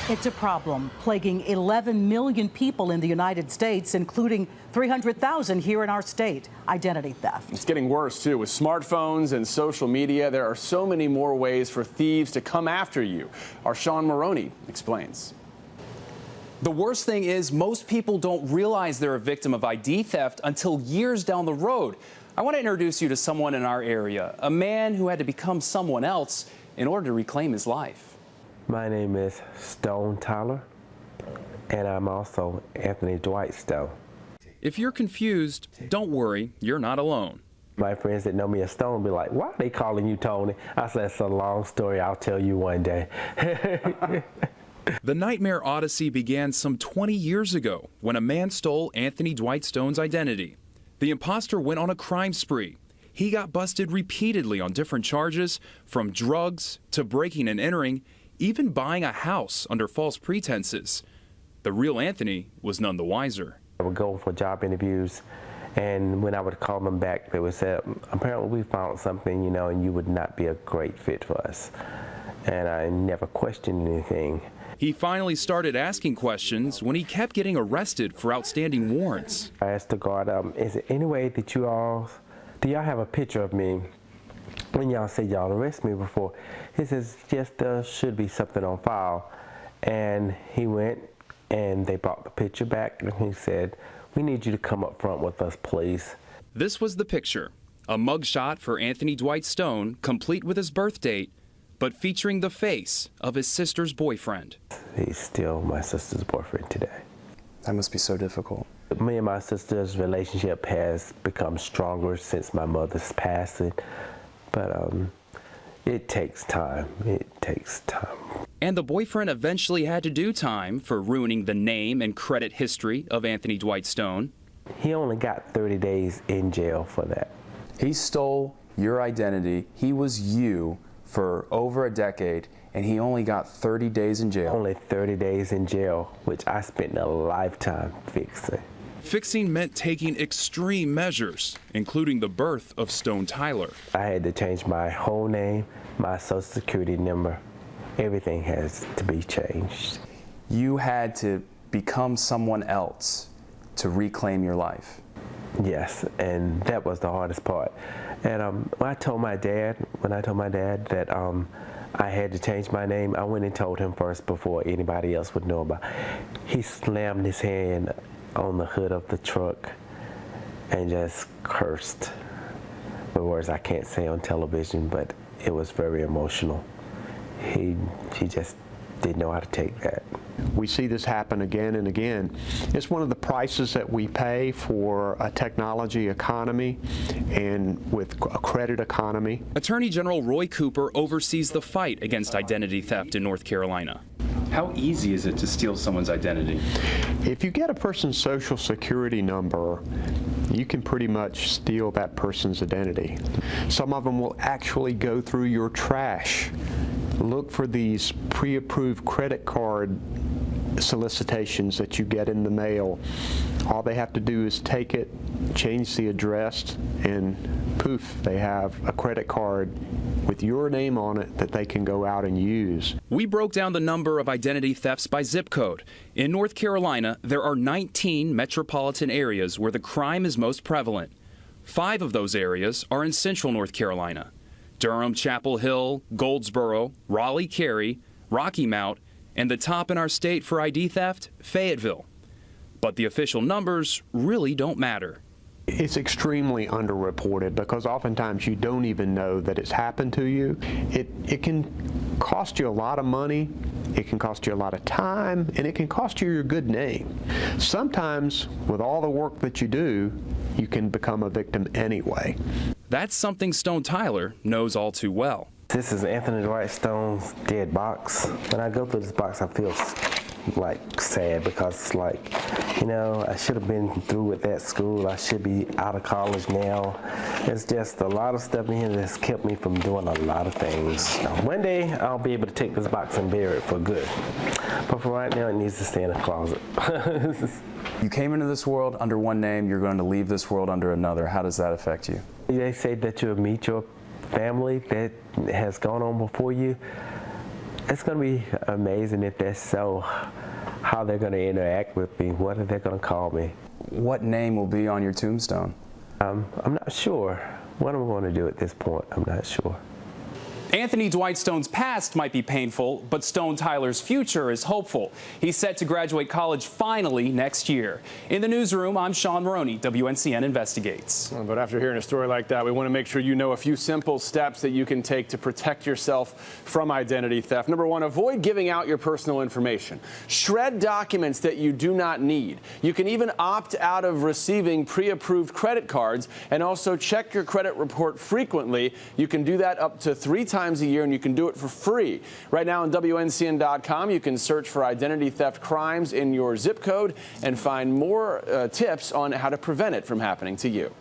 It's a problem plaguing 11 million people in the United States, including 300,000 here in our state. Identity theft. It's getting worse, too. With smartphones and social media, there are so many more ways for thieves to come after you. Our Sean Maroney explains. The worst thing is most people don't realize they're a victim of ID theft until years down the road. I want to introduce you to someone in our area, a man who had to become someone else in order to reclaim his life. My name is Stone Tyler, and I'm also Anthony Dwight Stone. If you're confused, don't worry, you're not alone. My friends that know me as Stone be like, why are they calling you Tony? I said, it's a long story, I'll tell you one day. The Nightmare Odyssey began some 20 years ago when a man stole Anthony Dwight Stone's identity. The imposter went on a crime spree. He got busted repeatedly on different charges, from drugs to breaking and entering, even buying a house under false pretenses. The real Anthony was none the wiser. I would go for job interviews, and when I would call them back, they would say, apparently we found something, you know, and you would not be a great fit for us. And I never questioned anything. He finally started asking questions when he kept getting arrested for outstanding warrants. I asked the guard, is there any way that do y'all have a picture of me when y'all say y'all arrest me before? He says, yes, there should be something on file. And he went and they brought the picture back and he said, we need you to come up front with us, please. This was the picture, a mugshot for Anthony Dwight Stone, complete with his birth date, but featuring the face of his sister's boyfriend. He's still my sister's boyfriend today. That must be so difficult. Me and my sister's relationship has become stronger since my mother's passing, but it takes time. It takes time. And the boyfriend eventually had to do time for ruining the name and credit history of Anthony Dwight Stone. He only got 30 days in jail for that. He stole your identity. He was you for over a decade, and he only got 30 days in jail. Only 30 days in jail, which I spent a lifetime fixing. Fixing meant taking extreme measures, including the birth of Stone Tyler. I had to change my whole name, my social security number. Everything has to be changed. You had to become someone else to reclaim your life. Yes, and that was the hardest part. And when I told my dad that I had to change my name, I went and told him first before anybody else would know about it. He slammed his hand on the hood of the truck and just cursed with words I can't say on television, but it was very emotional. He just didn't know how to take that. We see this happen again and again. It's one of the prices that we pay for a technology economy and with a credit economy. Attorney General Roy Cooper oversees the fight against identity theft in North Carolina. How easy is it to steal someone's identity? If you get a person's social security number, you can pretty much steal that person's identity. Some of them will actually go through your trash, look for these pre-approved credit card solicitations that you get in the mail. All they have to do is take it, change the address, and poof, they have a credit card with your name on it that they can go out and use. We broke down the number of identity thefts by zip code. In North Carolina, there are 19 metropolitan areas where the crime is most prevalent. 5 of those areas are in central North Carolina: Durham, Chapel Hill, Goldsboro, Raleigh, Cary, Rocky Mount, and the top in our state for ID theft, Fayetteville. But the official numbers really don't matter. It's extremely underreported because oftentimes you don't even know that it's happened to you. It can cost you a lot of money, it can cost you a lot of time, and it can cost you your good name. Sometimes, with all the work that you do, you can become a victim anyway. That's something Stone Tyler knows all too well. This is Anthony Dwight Stone's dead box. When I go through this box, I feel like sad because it's like, you know, I should have been through with that school. I should be out of college now. It's just a lot of stuff in here that's kept me from doing a lot of things. One day I'll be able to take this box and bury it for good. But for right now, it needs to stay in a closet. You came into this world under one name, you're going to leave this world under another. How does that affect you? They say that you'll meet your family that has gone on before you, It's going to be amazing if that's so, how they're going to interact with me, what are they going to call me. What name will be on your tombstone? I'm not sure what I'm going to do at this point. I'm not sure. Anthony Dwight Stone's past might be painful, but Stone Tyler's future is hopeful. He's set to graduate college finally next year. In the newsroom, I'm Sean Maroney, WNCN Investigates. But after hearing a story like that, we want to make sure you know a few simple steps that you can take to protect yourself from identity theft. Number one, avoid giving out your personal information. Shred documents that you do not need. You can even opt out of receiving pre-approved credit cards, and also check your credit report frequently. You can do that up to 3 times a year, and you can do it for free. Right now on WNCN.com, you can search for identity theft crimes in your zip code and find more tips on how to prevent it from happening to you.